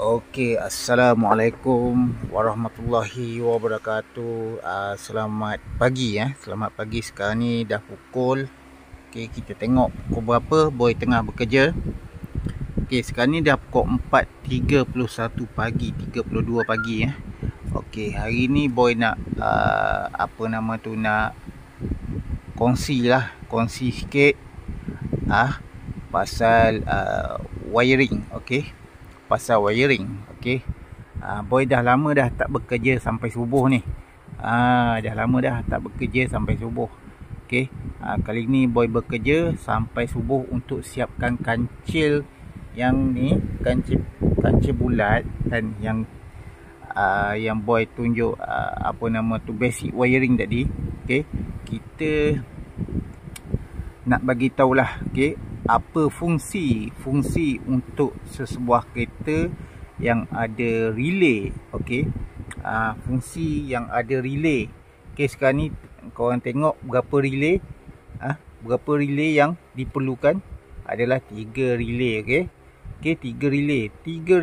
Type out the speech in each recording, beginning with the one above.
Okey, Assalamualaikum warahmatullahi wabarakatuh. Selamat pagi ya. Selamat pagi. Sekarang ni dah pukul. Okey, kita tengok pukul berapa. Boy tengah bekerja. Okey, sekarang ni dah pukul 4.31 pagi, 32 pagi ya. Okey, hari ni boy nak nak kongsi sikit pasal wiring. Okey. Pasal wiring. Okey. Boy dah lama dah tak bekerja sampai subuh ni. Dah lama dah tak bekerja sampai subuh. Okey. Kali ni boy bekerja sampai subuh untuk siapkan kancil yang ni, kancil bulat dan yang boy tunjuk basic wiring tadi. Okey. Kita nak bagi tahulah, okey, apa fungsi untuk sesebuah kereta yang ada relay. Okey. Fungsi yang ada relay. Okey, sekarang ni korang tengok berapa relay. Berapa relay yang diperlukan? Adalah 3 relay. Okey. Okey, 3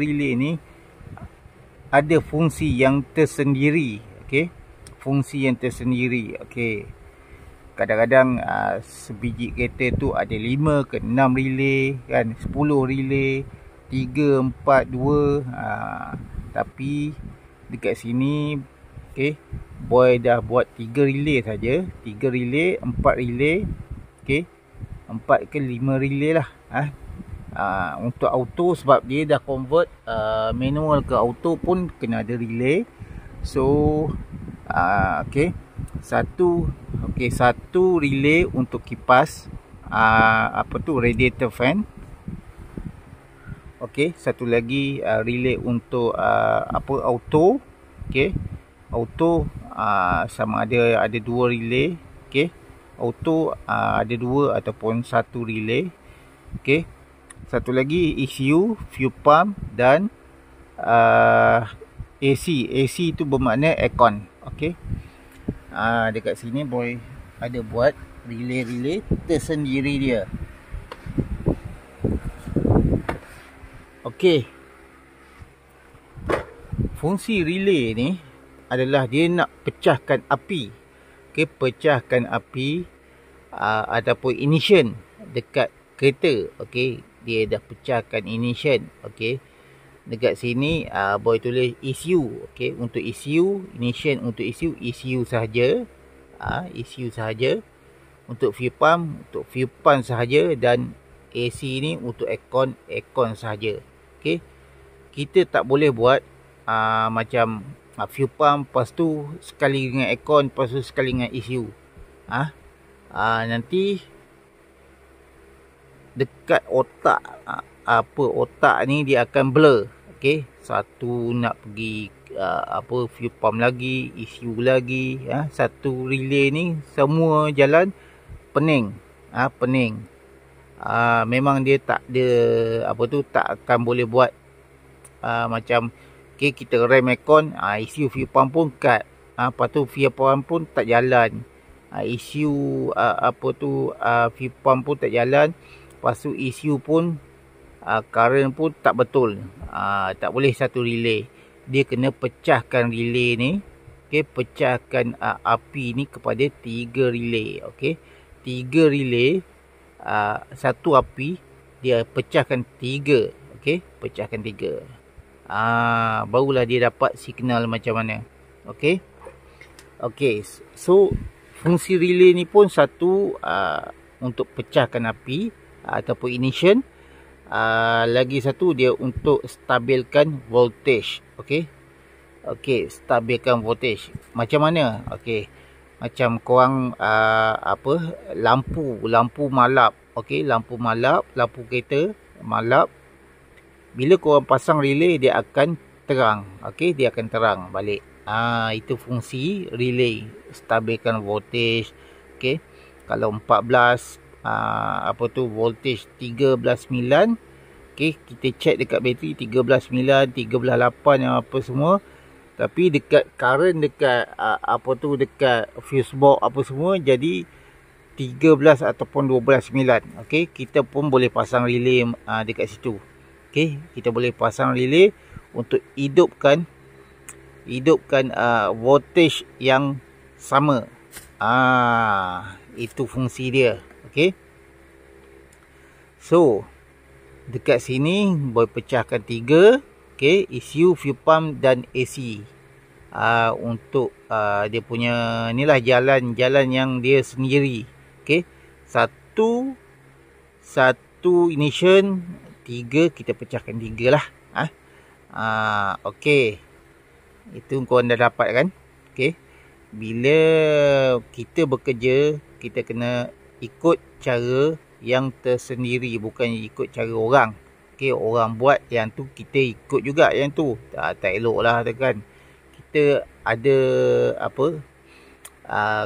relay ni ada fungsi yang tersendiri. Okey. Fungsi yang tersendiri. Okey. Kadang-kadang sebiji kereta tu ada 5 ke 6 relay kan, 10 relay, 3, 4, 2. Tapi dekat sini, okey, boy dah buat 3 relay saja. 3 relay, 4 relay. Okey. 4 ke 5 relay lah. Untuk auto, sebab dia dah convert manual ke auto pun kena ada relay. So okey, satu relay untuk kipas, radiator fan. Okey, satu lagi relay untuk auto. Okey, auto sama ada 2 relay. Okey, auto ada 2 ataupun 1 relay. Okey, satu lagi ECU, fuel pump dan AC tu bermakna aircon. Okey. Dekat sini boy ada buat relay tersendiri dia. Okey. Fungsi relay ni adalah dia nak pecahkan api. Okey, pecahkan api ataupun ignition dekat kereta. Okey, dia dah pecahkan ignition. Okey. Dekat sini boy tulis ECU. Okey, untuk ECU, ignition untuk ECU sahaja. ECU sahaja. Untuk fuel pump sahaja, dan AC ni untuk aircon sahaja. Okey. Kita tak boleh buat macam fuel pump lepas tu sekali dengan aircon, lepas tu sekali dengan ECU. Nanti dekat otak otak ni dia akan blur. Okey, satu nak pergi fuel pump lagi, ECU lagi, satu relay ni semua jalan pening. Memang dia tak ada tak akan boleh buat macam okey, kita rem aircon, ECU fuel pump pun cut. Lepas tu fuel pump pun tak jalan. ECU fuel pump pun tak jalan. Lepas tu ECU pun current pun tak betul. Tak boleh satu relay. Dia kena pecahkan relay ni. Okey, pecahkan api ni kepada 3 relay. Okey, 3 relay, satu api dia pecahkan 3. Okey, pecahkan 3. Barulah dia dapat signal macam mana. Okey. Okey, so fungsi relay ni pun satu untuk pecahkan api ataupun ignition. Lagi satu dia untuk stabilkan voltage. Okey. Okey, stabilkan voltage. Macam mana? Okey. Macam korang lampu malap. Okey, lampu kereta malap. Bila korang pasang relay, dia akan terang. Okey, dia akan terang balik. Itu fungsi relay, stabilkan voltage. Okey. Kalau 14 voltage 13.9. Okey, kita check dekat bateri 13.9, 13.8 apa semua. Tapi dekat current, dekat dekat fuse box apa semua jadi 13 ataupun 12.9. Okey, kita pun boleh pasang relay dekat situ. Okey, kita boleh pasang relay untuk hidupkan voltage yang sama. Itu fungsi dia. Okey. So, dekat sini boy pecahkan 3. Okey, ECU, fuel pump dan AC. Untuk dia punya inilah jalan yang dia sendiri. Okey. Satu ignition, 3 kita pecahkan 3 lah. Okey. Itu korang dah dapat kan? Okey. Bila kita bekerja, kita kena ikut cara yang tersendiri, bukan ikut cara orang. Okey, orang buat yang tu kita ikut juga yang tu. Tak elok lah kan. Kita ada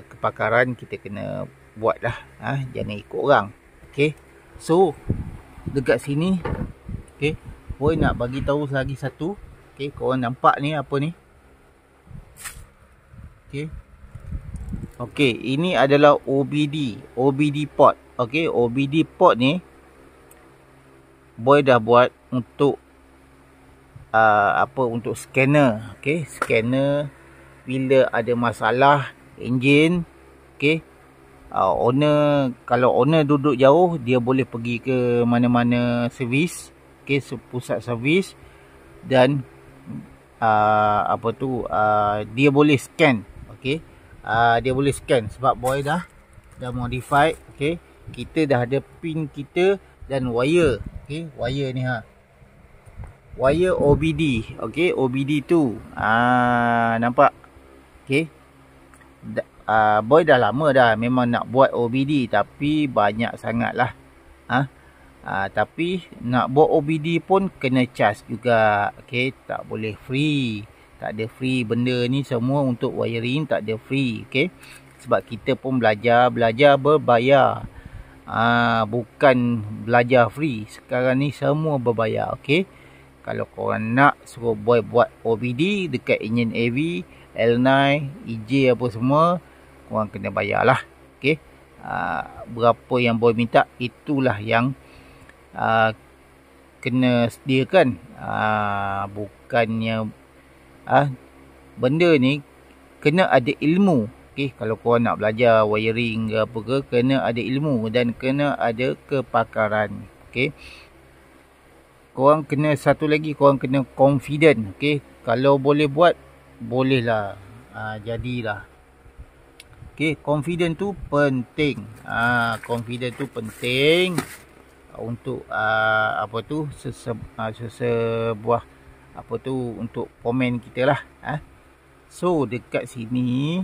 kepakaran, kita kena buat lah. Jangan ikut orang. Okey. So, dekat sini, okey, boy nak bagi tahu lagi satu. Okey, korang nampak ni apa ni? Okey, ini adalah OBD port. Okey, OBD port ni boy dah buat untuk untuk scanner. Okey, scanner bila ada masalah enjin. Okey, kalau owner duduk jauh, dia boleh pergi ke mana-mana servis. Okey, pusat servis, dan dia boleh scan. Okey, dia boleh scan sebab boy dah modify. Okey, kita dah ada pin kita dan wire. Okey, wire ni wire OBD. Okey, OBD tu nampak. Okey, boy dah lama dah memang nak buat OBD, tapi banyak sangat lah. Tapi nak buat OBD pun kena charge juga. Okey, tak boleh free. Tak ada free benda ni, semua untuk wiring tak ada free. Okey, sebab kita pun belajar berbayar. Bukan belajar free. Sekarang ni semua berbayar. Okey, kalau korang nak suruh boy buat OBD dekat enjin AV, L9, EJ apa semua, korang kena bayar lah. Okey, berapa yang boy minta, itulah yang kena sediakan. Bukannya benda ni kena ada ilmu. Okey, kalau korang nak belajar wiring ke apa ke, kena ada ilmu dan kena ada kepakaran. Okey, korang kena satu lagi, korang kena confident. Okey, kalau boleh buat, bolehlah jadilah. Okey, confident tu penting. Confident tu penting untuk sesebuah untuk komen kita lah. So, dekat sini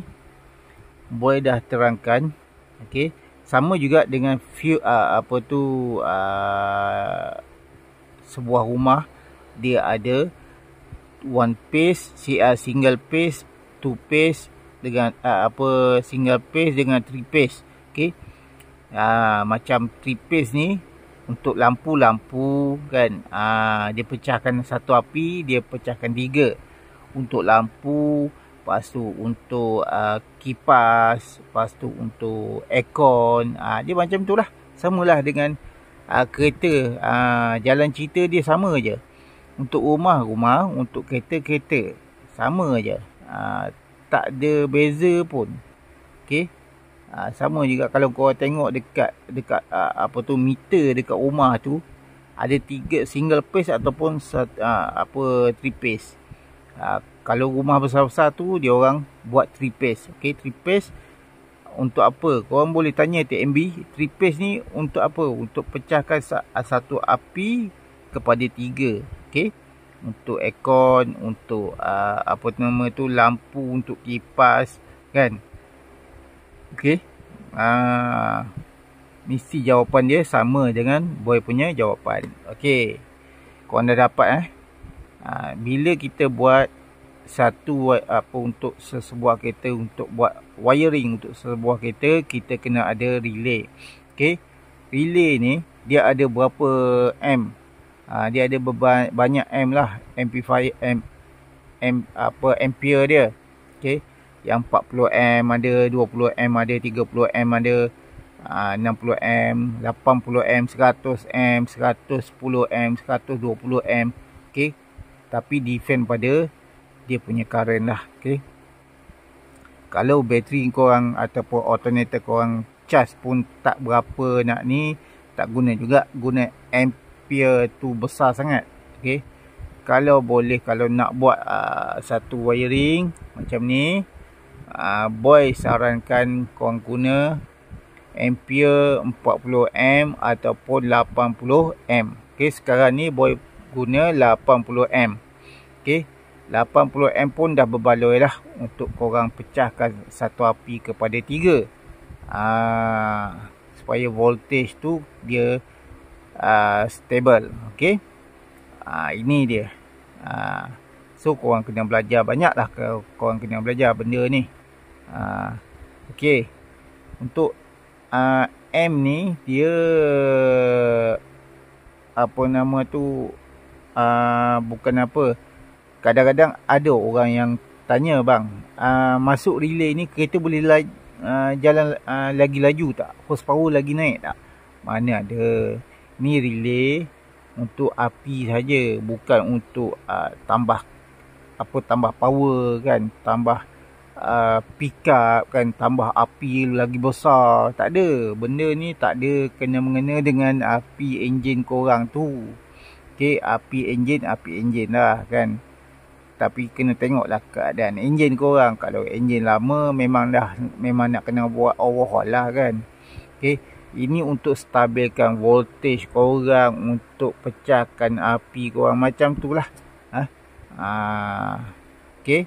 boy dah terangkan. Okey, sama juga dengan sebuah rumah, dia ada one phase, single phase, two phase dengan single phase dengan three phase. Okey, macam three phase ni untuk lampu-lampu kan, dia pecahkan satu api, dia pecahkan 3 untuk lampu. Lepas tu untuk kipas, lepas tu untuk aircon. Dia macam tu lah. Samalah dengan kereta. Jalan cerita dia sama je. Untuk rumah, untuk kereta, sama je. Tak ada beza pun. Okey, sama juga kalau kau tengok dekat meter dekat rumah tu, ada 3 single phase ataupun three phase. Kalau rumah besar-besar tu, dia orang buat three phase. Okey, three phase untuk apa? Korang boleh tanya TMB, three phase ni untuk apa? Untuk pecahkan satu api kepada 3. Okey, untuk aircon, untuk lampu, untuk kipas kan. Okey, mesti jawapan dia sama dengan boy punya jawapan. Okey, korang dah dapat bila kita buat untuk sesebuah kereta, untuk buat wiring untuk sesebuah kereta, kita kena ada relay. Okey, relay ni dia ada berapa amp? Dia ada banyak amp lah, amplifier ampere dia. Okey, yang 40 amp ada, 20 amp ada, 30 amp ada. 60 A, 80 A, 100 A, 110 A, 120 A. Okey. Tapi depend pada dia punya current lah. Okey. Kalau bateri korang ataupun alternator korang charge pun tak berapa nak ni, tak guna juga, guna ampere tu besar sangat. Okey. Kalau boleh, kalau nak buat satu wiring macam ni, boy sarankan korang guna ampere 40 am ataupun 80 am. Okey, sekarang ni boy guna 80 am. Okey, 80 am pun dah berbaloi lah untuk korang pecahkan satu api kepada 3. Supaya voltage tu dia stable. Okey, ini dia. So korang kena belajar banyak lah, korang kena belajar benda ni. Okey, untuk M ni dia apa nama tu, bukan apa, kadang-kadang ada orang yang tanya, bang, masuk relay ni kereta boleh jalan lagi laju tak, horsepower lagi naik tak? Mana ada. Ni relay untuk api saja, bukan untuk tambah power kan, tambah pick up kan, tambah api lagi besar. Tak ada. Benda ni tak ada kena-mengena dengan api enjin korang tu. Okey, api enjin lah kan. Tapi kena tengoklah keadaan enjin korang. Kalau enjin lama memang nak kena buat overhaul lah kan. Okey, ini untuk stabilkan voltage korang, untuk pecahkan api korang macam tu lah. Okey,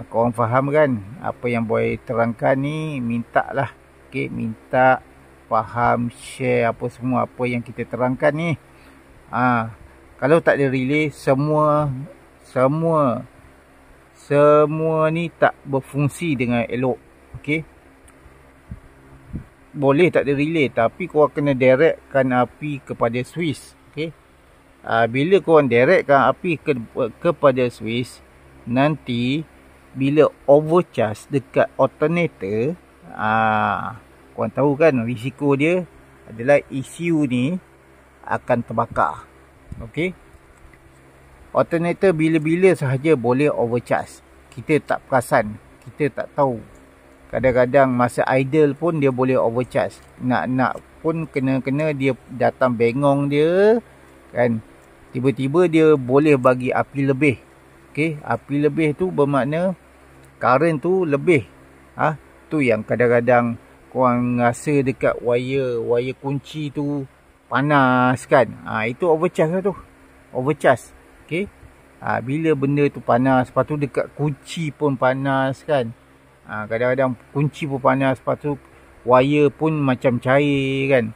korang faham kan apa yang boy terangkan ni? Minta lah. Okey, minta faham, share apa semua apa yang kita terangkan ni. Kalau tak ada relay, semua ni tak berfungsi dengan elok. Okey, boleh tak ada relay, tapi korang kena directkan api kepada switch. Okey, bila korang directkan api kepada switch, nanti bila overcharge dekat alternator, korang tahu kan risiko dia adalah ECU ni akan terbakar. Okey, alternator bila-bila sahaja boleh overcharge. Kita tak perasan, kita tak tahu. Kadang-kadang masa idle pun dia boleh overcharge. Nak pun kena dia datang bengong dia kan. Tiba-tiba dia boleh bagi api lebih. Okey, api lebih tu bermakna current tu lebih. Tu yang kadang-kadang korang rasa dekat wire kunci tu panas kan. Itu overcharge lah tu. Overcharge. Okey. Bila benda tu panas, lepas tu dekat kunci pun panas kan. Kadang-kadang kunci pun panas, lepas tu wire pun macam cair kan.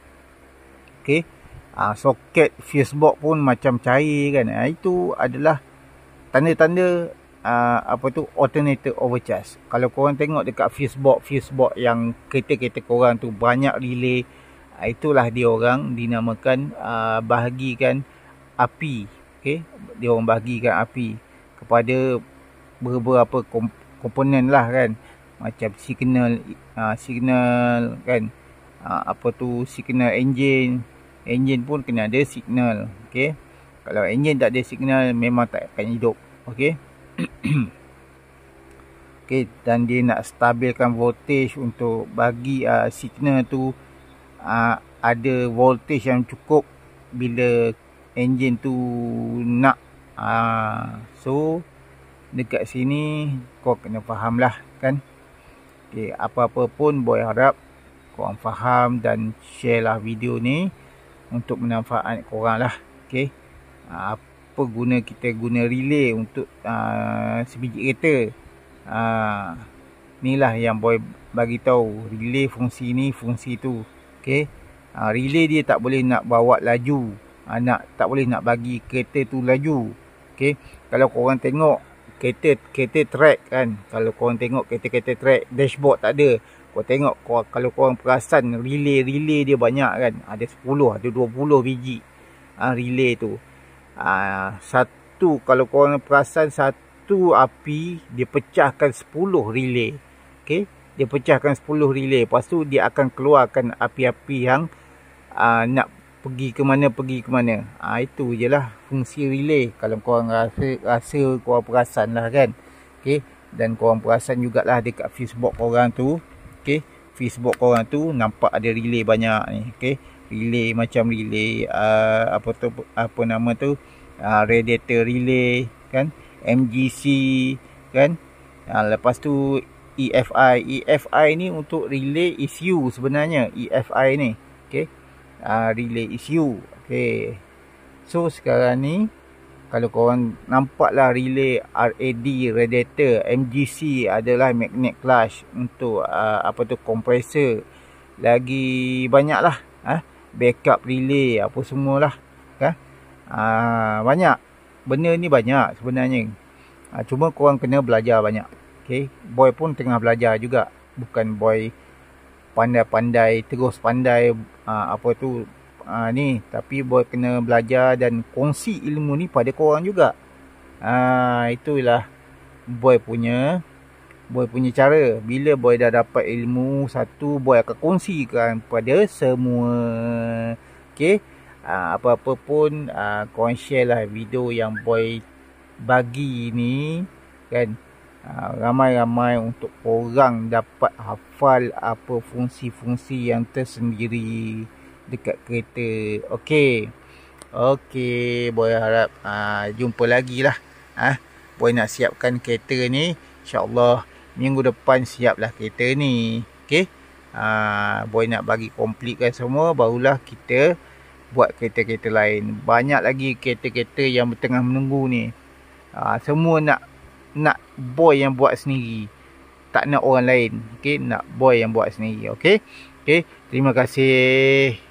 Okey. Soket fuse box pun macam cair kan. Itu adalah tanda-tanda alternator overcharge. Kalau korang tengok dekat fuse box yang kereta-kereta korang tu banyak relay, itulah dia orang dinamakan bahagikan api. Okey, dia orang bahagikan api kepada beberapa komponen lah kan. Macam signal kan, signal enjin pun kena ada signal. Okey, kalau enjin tak ada signal memang tak akan hidup. Okey. Okey, dan dia nak stabilkan voltage untuk bagi signal tu ada voltage yang cukup bila enjin tu nak. So dekat sini kau kena faham lah kan. Okey, apa-apa pun boy harap korang faham dan share lah video ni untuk manfaat korang lah. Okey, apa guna kita guna relay untuk sebiji kereta. Inilah yang boy bagi tahu, relay fungsi ni, fungsi tu. Okey, relay dia tak boleh nak bawa laju, tak boleh nak bagi kereta tu laju. Okey, kalau korang tengok kereta track kan, kalau korang tengok kereta track, dashboard tak ada. Korang tengok, kalau korang perasan relay dia banyak kan, ada 10, ada 20 biji relay tu. Kalau korang perasan, satu api dia pecahkan 10 relay. Okey, dia pecahkan 10 relay. Lepas tu dia akan keluarkan api-api yang nak pergi ke mana. Itu je lah fungsi relay. Kalau korang rasa korang perasan lah kan. Okay. Dan korang perasan jugalah dekat Facebook korang tu. Okay. Facebook korang tu nampak ada relay banyak ni. Okay. Relay macam relay apa nama tu, radiator relay kan, MGC kan. Lepas tu EFI ni untuk relay ECU sebenarnya. EFI ni okay. Relay ECU. Okay. So sekarang ni kalau korang nampak lah relay RAD, radiator, MGC adalah magnet clutch untuk kompresor. Lagi banyak lah backup relay apa semualah kan. Banyak benda ni banyak sebenarnya. Cuma korang kena belajar banyak. Okay. Boy pun tengah belajar juga. Bukan boy pandai-pandai terus pandai ni, tapi boy kena belajar dan kongsi ilmu ni pada korang juga. Itulah boy punya cara. Bila boy dah dapat ilmu satu, boy akan kongsikan pada semua. Okay. Apa-apa pun korang share lah video yang boy bagi ni kan. Ramai-ramai untuk korang dapat hafal apa fungsi-fungsi yang tersendiri dekat kereta. Okay. Boy harap jumpa lagi lah. Boy nak siapkan kereta ni. InsyaAllah minggu depan siap lah kereta ni. Okay. Boy nak bagi komplitkan semua, barulah kita buat kereta-kereta lain. Banyak lagi kereta-kereta yang tengah menunggu ni. Semua nak boy yang buat sendiri. Tak nak orang lain. Okay. Nak boy yang buat sendiri. Okay. Terima kasih.